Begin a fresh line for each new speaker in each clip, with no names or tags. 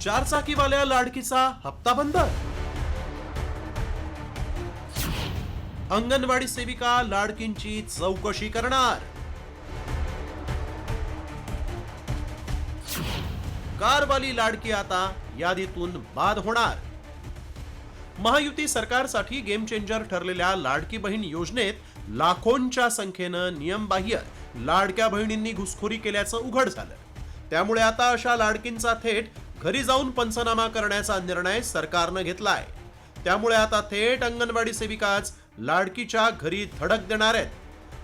चारचाकीवाल्या लाडकीचा हप्ता बंद. अंगणवाडी सेविका लाडकींची चौकशी करणार. कारवाली लाडकी आता यादीतून बाद होणार. महायुती सरकारसाठी गेम चेंजर ठरलेल्या लाडकी बहीण योजनेत लाखोंच्या संख्येनं नियमबाह्य लाडक्या बहिणींनी घुसखोरी केल्याचं उघड झालं. त्यामुळे आता अशा लाडकींचा थेट घरी जाऊन पंचनामा करण्याचा निर्णय सरकारनं घेतलाय. त्यामुळे आता थेट अंगणवाडी सेविकाच लाडकीच्या घरी धडक देणार आहेत.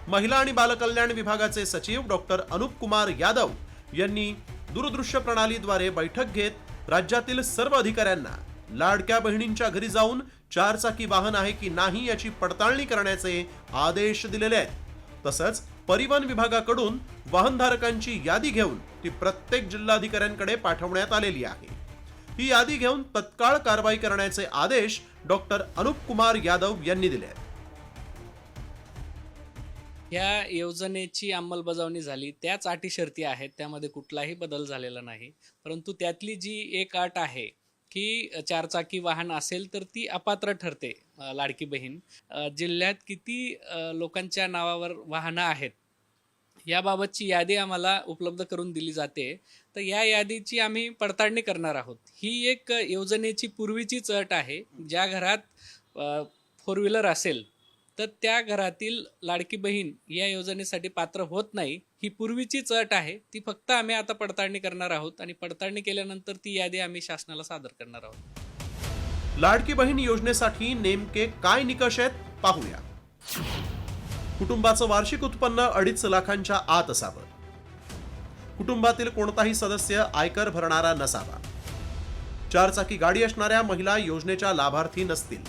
महिला आणि बालकल्याण विभागाचे सचिव डॉक्टर अनुप कुमार यादव यांनी दूरदृश्य प्रणालीद्वारे बैठक घेत राज्यातील सर्व अधिकाऱ्यांना लाडक्या बहिणींच्या घरी जाऊन चारचाकी वाहन आहे की नाही याची पडताळणी करण्याचे आदेश दिलेले आहेत. तसंच परिवहन विभागाकडून वाहनधारकांची यादी घेऊन ती प्रत्येक जिल्हाधिकाऱ्यांकडे पाठवण्यात आलेली आहे. ही यादी घेऊन तत्काळ कारवाई करण्याचे आदेश डॉक्टर अनुप कुमार यादव यांनी दिले आहेत.
या योजनेची अंमलबजावणी झाली, त्याच अटी शर्ती आहेत, त्यामध्ये कुठलाही बदल झालेला नाही. परंतु त्यातली जी एक अट आहे की चारचाकी वाहन असेल तर ती अपात्र ठरते. लाडकी बहीण जिल्ह्यात किती लोकांच्या नावावर वाहनं आहेत याबाबतची यादी आम्हाला उपलब्ध करून दिली जाते. तर या यादीची आम्ही पडताळणी करणार आहोत. ही एक योजनेची पूर्वीचीच अट आहे. ज्या घरात 4 व्हीलर असेल तर त्या घरातील लाडकी बहीण या योजनेसाठी पात्र होत नाही. ही पूर्वीचीच अट आहे. ती फक्त आम्ही आता पडताळणी करणार आहोत आणि पडताळणी केल्यानंतर ती यादी आम्ही शासनाला सादर करणार आहोत.
लाडकी बहीण योजनेसाठी नेमके काय निकष आहेत पाहूया. कुटुंबाचं वार्षिक उत्पन्न 2.5 लाखांच्या आत असावं. कुटुंबातील कोणताही सदस्य आयकर भरणारा नसावा. चारचाकी गाडी असणाऱ्या महिला योजनेच्या लाभार्थी नसतील.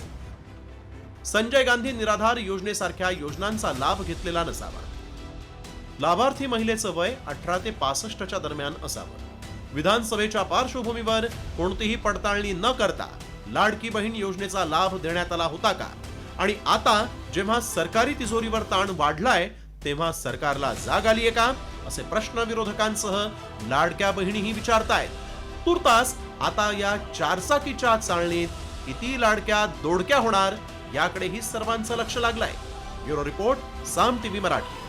संजय गांधी निराधार योजनेसारख्या योजनांचा लाभ घेतलेला नसावा. लाभार्थी महिलेचं वय 18 ते 65च्या दरम्यान असावं. विधानसभेच्या पार्श्वभूमीवर कोणतीही पडताळणी न करता लाडकी बहीण योजनेचा लाभ देण्यात आला होता का? आणि आता जेव्हा सरकारी तिजोरीवर ताण वाढलाय तेव्हा सरकारला जाग आलीये का? असे प्रश्न विरोधकांसह लाडक्या बहिणीही विचारतायत. तुर्तास आता या चारचाकीच्या चालणीत किती लाडक्या दोडक्या होणार याकडेही सर्वांचं लक्ष लागलंय. ब्युरो रिपोर्ट, साम टीव्ही मराठी.